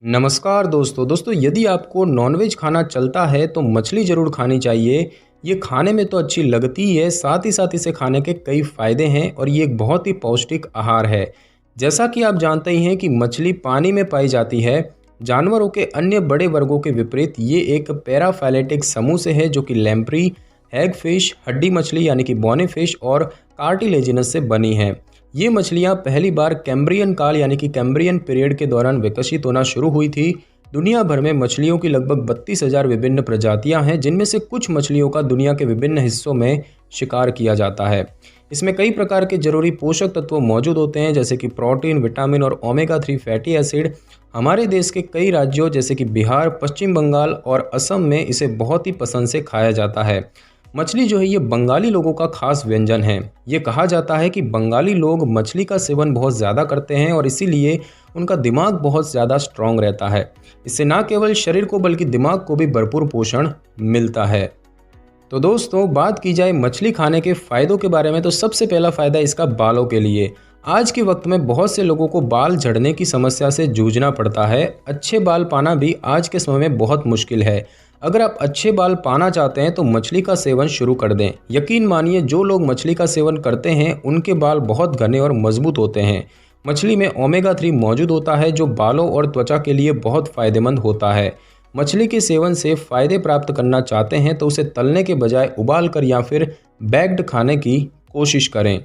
नमस्कार दोस्तों यदि आपको नॉनवेज खाना चलता है तो मछली ज़रूर खानी चाहिए। ये खाने में तो अच्छी लगती ही है, साथ ही साथ इसे खाने के कई फ़ायदे हैं और ये एक बहुत ही पौष्टिक आहार है। जैसा कि आप जानते ही हैं कि मछली पानी में पाई जाती है। जानवरों के अन्य बड़े वर्गों के विपरीत ये एक पैराफाइलेटिक समूह से है जो कि लैम्प्री, हैगफिश, हड्डी मछली यानी कि बोनी फिश और कार्टिलेजिनस से बनी है। ये मछलियाँ पहली बार कैम्ब्रियन काल यानी कि कैम्ब्रियन पीरियड के दौरान विकसित होना शुरू हुई थी। दुनिया भर में मछलियों की लगभग 32,000 विभिन्न प्रजातियां हैं, जिनमें से कुछ मछलियों का दुनिया के विभिन्न हिस्सों में शिकार किया जाता है। इसमें कई प्रकार के जरूरी पोषक तत्व मौजूद होते हैं, जैसे कि प्रोटीन, विटामिन और ओमेगा 3 फैटी एसिड। हमारे देश के कई राज्यों जैसे कि बिहार, पश्चिम बंगाल और असम में इसे बहुत ही पसंद से खाया जाता है। मछली जो है ये बंगाली लोगों का खास व्यंजन है। ये कहा जाता है कि बंगाली लोग मछली का सेवन बहुत ज़्यादा करते हैं और इसीलिए उनका दिमाग बहुत ज़्यादा स्ट्रांग रहता है। इससे न केवल शरीर को बल्कि दिमाग को भी भरपूर पोषण मिलता है। तो दोस्तों, बात की जाए मछली खाने के फ़ायदों के बारे में, तो सबसे पहला फ़ायदा इसका बालों के लिए। आज के वक्त में बहुत से लोगों को बाल झड़ने की समस्या से जूझना पड़ता है। अच्छे बाल पाना भी आज के समय में बहुत मुश्किल है। अगर आप अच्छे बाल पाना चाहते हैं तो मछली का सेवन शुरू कर दें। यकीन मानिए, जो लोग मछली का सेवन करते हैं उनके बाल बहुत घने और मजबूत होते हैं। मछली में ओमेगा 3 मौजूद होता है जो बालों और त्वचा के लिए बहुत फ़ायदेमंद होता है। मछली के सेवन से फ़ायदे प्राप्त करना चाहते हैं तो उसे तलने के बजाय उबाल कर या फिर बेक्ड खाने की कोशिश करें।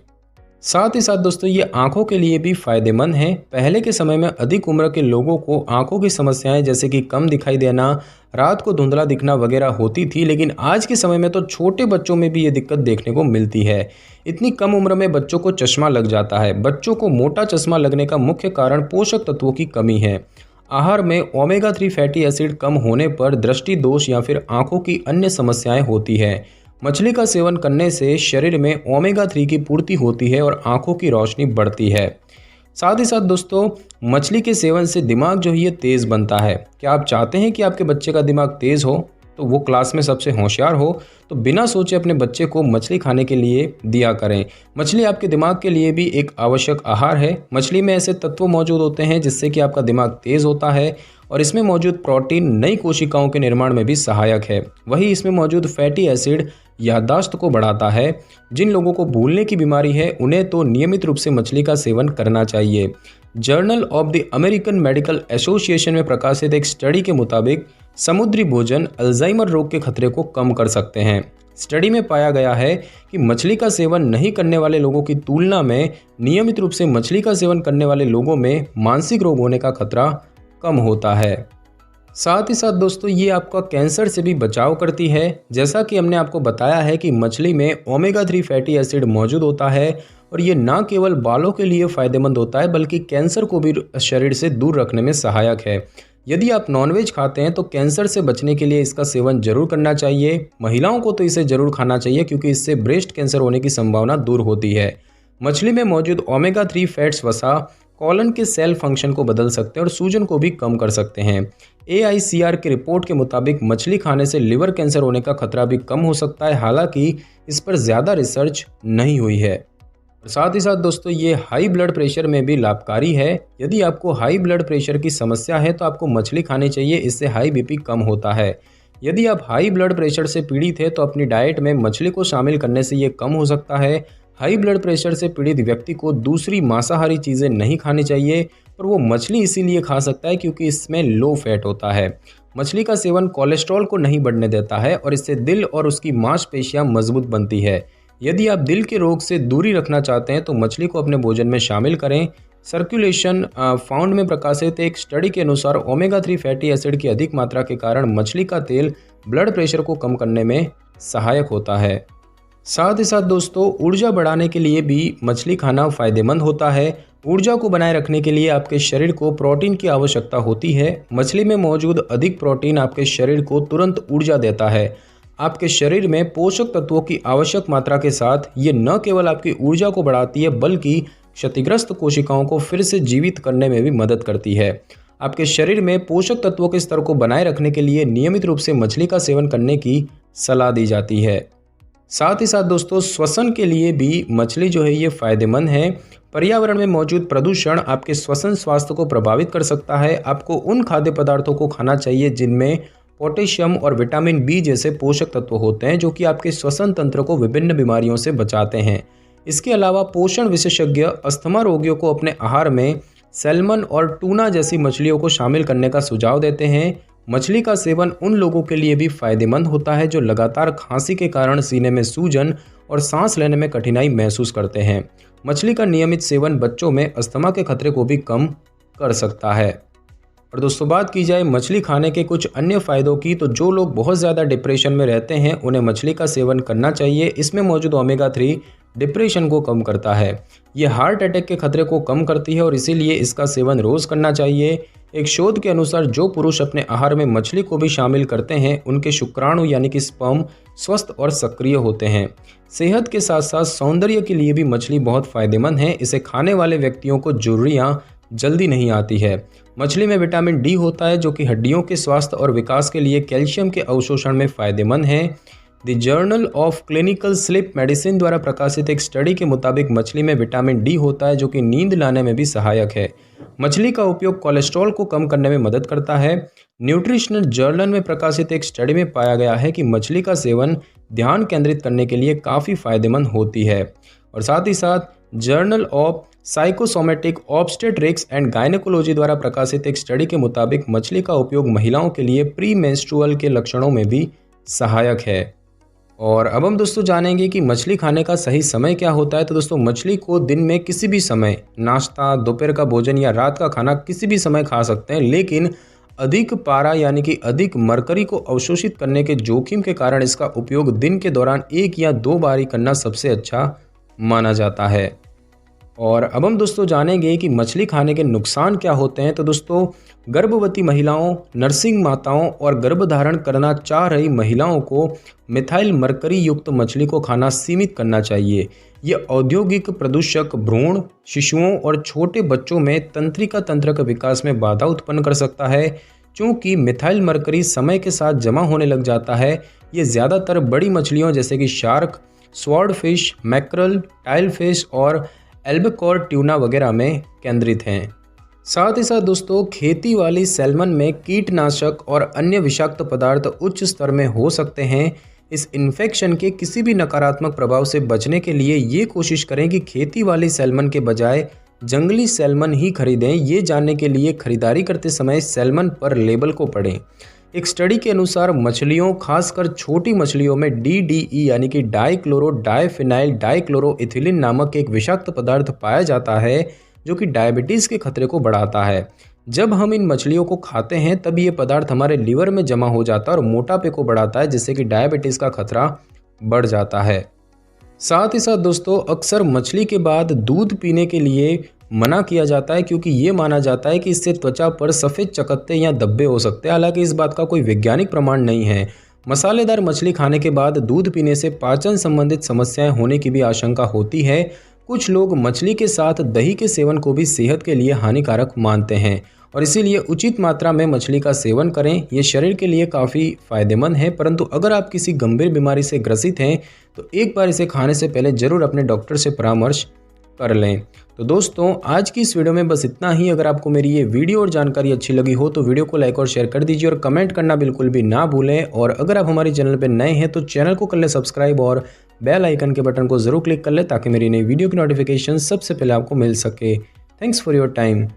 साथ ही साथ दोस्तों, ये आंखों के लिए भी फायदेमंद है। पहले के समय में अधिक उम्र के लोगों को आंखों की समस्याएं जैसे कि कम दिखाई देना, रात को धुंधला दिखना वगैरह होती थी, लेकिन आज के समय में तो छोटे बच्चों में भी ये दिक्कत देखने को मिलती है। इतनी कम उम्र में बच्चों को चश्मा लग जाता है। बच्चों को मोटा चश्मा लगने का मुख्य कारण पोषक तत्वों की कमी है। आहार में ओमेगा 3 फैटी एसिड कम होने पर दृष्टि दोष या फिर आंखों की अन्य समस्याएं होती है। मछली का सेवन करने से शरीर में ओमेगा 3 की पूर्ति होती है और आंखों की रोशनी बढ़ती है। साथ ही साथ दोस्तों, मछली के सेवन से दिमाग जो है ये तेज़ बनता है। क्या आप चाहते हैं कि आपके बच्चे का दिमाग तेज़ हो, तो वो क्लास में सबसे होशियार हो, तो बिना सोचे अपने बच्चे को मछली खाने के लिए दिया करें। मछली आपके दिमाग के लिए भी एक आवश्यक आहार है। मछली में ऐसे तत्व मौजूद होते हैं जिससे कि आपका दिमाग तेज़ होता है और इसमें मौजूद प्रोटीन नई कोशिकाओं के निर्माण में भी सहायक है। वहीं इसमें मौजूद फैटी एसिड याददाश्त को बढ़ाता है। जिन लोगों को भूलने की बीमारी है उन्हें तो नियमित रूप से मछली का सेवन करना चाहिए। Journal of the American medical association में प्रकाशित एक स्टडी के मुताबिक समुद्री भोजन अल्जाइमर रोग के खतरे को कम कर सकते हैं। स्टडी में पाया गया है कि मछली का सेवन नहीं करने वाले लोगों की तुलना में नियमित रूप से मछली का सेवन करने वाले लोगों में मानसिक रोग होने का खतरा कम होता है। साथ ही साथ दोस्तों, ये आपका कैंसर से भी बचाव करती है। जैसा कि हमने आपको बताया है कि मछली में ओमेगा 3 फैटी एसिड मौजूद होता है और ये ना केवल बालों के लिए फ़ायदेमंद होता है बल्कि कैंसर को भी शरीर से दूर रखने में सहायक है। यदि आप नॉनवेज खाते हैं तो कैंसर से बचने के लिए इसका सेवन जरूर करना चाहिए। महिलाओं को तो इसे जरूर खाना चाहिए क्योंकि इससे ब्रेस्ट कैंसर होने की संभावना दूर होती है। मछली में मौजूद ओमेगा 3 फैट्स वसा कॉलन के सेल फंक्शन को बदल सकते हैं और सूजन को भी कम कर सकते हैं। AICR की रिपोर्ट के मुताबिक मछली खाने से लिवर कैंसर होने का खतरा भी कम हो सकता है, हालांकि इस पर ज़्यादा रिसर्च नहीं हुई है। साथ ही साथ दोस्तों, ये हाई ब्लड प्रेशर में भी लाभकारी है। यदि आपको हाई ब्लड प्रेशर की समस्या है तो आपको मछली खानी चाहिए, इससे हाई BP कम होता है। यदि आप हाई ब्लड प्रेशर से पीड़ित है तो अपनी डाइट में मछली को शामिल करने से ये कम हो सकता है। हाई ब्लड प्रेशर से पीड़ित व्यक्ति को दूसरी मांसाहारी चीज़ें नहीं खानी चाहिए, पर वो मछली इसीलिए खा सकता है क्योंकि इसमें लो फैट होता है। मछली का सेवन कोलेस्ट्रॉल को नहीं बढ़ने देता है और इससे दिल और उसकी मांसपेशियां मजबूत बनती है। यदि आप दिल के रोग से दूरी रखना चाहते हैं तो मछली को अपने भोजन में शामिल करें। सर्कुलेशन फाउंड में प्रकाशित एक स्टडी के अनुसार ओमेगा 3 फैटी एसिड की अधिक मात्रा के कारण मछली का तेल ब्लड प्रेशर को कम करने में सहायक होता है। साथ ही साथ दोस्तों, ऊर्जा बढ़ाने के लिए भी मछली खाना फ़ायदेमंद होता है। ऊर्जा को बनाए रखने के लिए आपके शरीर को प्रोटीन की आवश्यकता होती है। मछली में मौजूद अधिक प्रोटीन आपके शरीर को तुरंत ऊर्जा देता है। आपके शरीर में पोषक तत्वों की आवश्यक मात्रा के साथ ये न केवल आपकी ऊर्जा को बढ़ाती है बल्कि क्षतिग्रस्त कोशिकाओं को फिर से जीवित करने में भी मदद करती है। आपके शरीर में पोषक तत्वों के स्तर को बनाए रखने के लिए नियमित रूप से मछली का सेवन करने की सलाह दी जाती है। साथ ही साथ दोस्तों श्वसन के लिए भी मछली जो है ये फ़ायदेमंद है। पर्यावरण में मौजूद प्रदूषण आपके श्वसन स्वास्थ्य को प्रभावित कर सकता है। आपको उन खाद्य पदार्थों को खाना चाहिए जिनमें पोटेशियम और विटामिन बी जैसे पोषक तत्व होते हैं, जो कि आपके श्वसन तंत्र को विभिन्न बीमारियों से बचाते हैं। इसके अलावा पोषण विशेषज्ञ अस्थमा रोगियों को अपने आहार में सैल्मन और टूना जैसी मछलियों को शामिल करने का सुझाव देते हैं। मछली का सेवन उन लोगों के लिए भी फायदेमंद होता है जो लगातार खांसी के कारण सीने में सूजन और सांस लेने में कठिनाई महसूस करते हैं। मछली का नियमित सेवन बच्चों में अस्थमा के खतरे को भी कम कर सकता है। और दोस्तों बात की जाए मछली खाने के कुछ अन्य फ़ायदों की, तो जो लोग बहुत ज़्यादा डिप्रेशन में रहते हैं उन्हें मछली का सेवन करना चाहिए। इसमें मौजूद ओमेगा 3 डिप्रेशन को कम करता है। ये हार्ट अटैक के खतरे को कम करती है और इसीलिए इसका सेवन रोज़ करना चाहिए। एक शोध के अनुसार जो पुरुष अपने आहार में मछली को भी शामिल करते हैं उनके शुक्राणु यानी कि स्पर्म स्वस्थ और सक्रिय होते हैं। सेहत के साथ साथ सौंदर्य के लिए भी मछली बहुत फ़ायदेमंद है। इसे खाने वाले व्यक्तियों को झुर्रियाँ जल्दी नहीं आती है। मछली में विटामिन डी होता है जो कि हड्डियों के स्वास्थ्य और विकास के लिए कैल्शियम के अवशोषण में फ़ायदेमंद है। The journal of clinical sleep medicine द्वारा प्रकाशित एक स्टडी के मुताबिक मछली में विटामिन डी होता है जो कि नींद लाने में भी सहायक है। मछली का उपयोग कोलेस्ट्रॉल को कम करने में मदद करता है। न्यूट्रिशनल जर्नल में प्रकाशित एक स्टडी में पाया गया है कि मछली का सेवन ध्यान केंद्रित करने के लिए काफ़ी फायदेमंद होती है। और साथ ही साथ journal of psychosomatic obstetrics and gynaecology द्वारा प्रकाशित एक स्टडी के मुताबिक मछली का उपयोग महिलाओं के लिए प्री मेंस्ट्रुअल के लक्षणों में भी सहायक है। और अब हम दोस्तों जानेंगे कि मछली खाने का सही समय क्या होता है। तो दोस्तों मछली को दिन में किसी भी समय, नाश्ता, दोपहर का भोजन या रात का खाना किसी भी समय खा सकते हैं, लेकिन अधिक पारा यानी कि अधिक मरकरी को अवशोषित करने के जोखिम के कारण इसका उपयोग दिन के दौरान 1 या 2 बार ही करना सबसे अच्छा माना जाता है। और अब हम दोस्तों जानेंगे कि मछली खाने के नुकसान क्या होते हैं। तो दोस्तों गर्भवती महिलाओं, नर्सिंग माताओं और गर्भधारण करना चाह रही महिलाओं को मिथाइल मरकरी युक्त मछली को खाना सीमित करना चाहिए। ये औद्योगिक प्रदूषक भ्रूण, शिशुओं और छोटे बच्चों में तंत्रिका तंत्र के विकास में बाधा उत्पन्न कर सकता है। चूँकि मिथाइल मरकरी समय के साथ जमा होने लग जाता है, ये ज़्यादातर बड़ी मछलियों जैसे कि shark, sword fish, mackerel, tile fish और एल्बेकोर ट्यूना वगैरह में केंद्रित हैं। साथ ही साथ दोस्तों खेती वाली सैल्मन में कीटनाशक और अन्य विषाक्त पदार्थ उच्च स्तर में हो सकते हैं। इस इन्फेक्शन के किसी भी नकारात्मक प्रभाव से बचने के लिए ये कोशिश करें कि खेती वाली सैल्मन के बजाय जंगली सैल्मन ही खरीदें। ये जानने के लिए खरीदारी करते समय सैल्मन पर लेबल को पढ़ें। एक स्टडी के अनुसार मछलियों, खासकर छोटी मछलियों में DDE यानी कि डाइक्लोरो डाइफिनाइल डाइक्लोरोइथिलीन नामक एक विषाक्त पदार्थ पाया जाता है जो कि डायबिटीज़ के खतरे को बढ़ाता है। जब हम इन मछलियों को खाते हैं तब ये पदार्थ हमारे लीवर में जमा हो जाता है और मोटापे को बढ़ाता है, जिससे कि डायबिटीज़ का खतरा बढ़ जाता है। साथ ही साथ दोस्तों अक्सर मछली के बाद दूध पीने के लिए मना किया जाता है, क्योंकि ये माना जाता है कि इससे त्वचा पर सफ़ेद चकत्ते या धब्बे हो सकते हैं। हालांकि इस बात का कोई वैज्ञानिक प्रमाण नहीं है। मसालेदार मछली खाने के बाद दूध पीने से पाचन संबंधित समस्याएं होने की भी आशंका होती है। कुछ लोग मछली के साथ दही के सेवन को भी सेहत के लिए हानिकारक मानते हैं और इसीलिए उचित मात्रा में मछली का सेवन करें। ये शरीर के लिए काफ़ी फ़ायदेमंद है, परंतु अगर आप किसी गंभीर बीमारी से ग्रसित हैं तो एक बार इसे खाने से पहले ज़रूर अपने डॉक्टर से परामर्श कर लें। तो दोस्तों आज की इस वीडियो में बस इतना ही। अगर आपको मेरी ये वीडियो और जानकारी अच्छी लगी हो तो वीडियो को लाइक और शेयर कर दीजिए और कमेंट करना बिल्कुल भी ना भूलें। और अगर आप हमारे चैनल पर नए हैं तो चैनल को कर लें सब्सक्राइब और बेल आइकन के बटन को ज़रूर क्लिक कर लें ताकि मेरी नई वीडियो की नोटिफिकेशन सबसे पहले आपको मिल सके। Thanks for your time.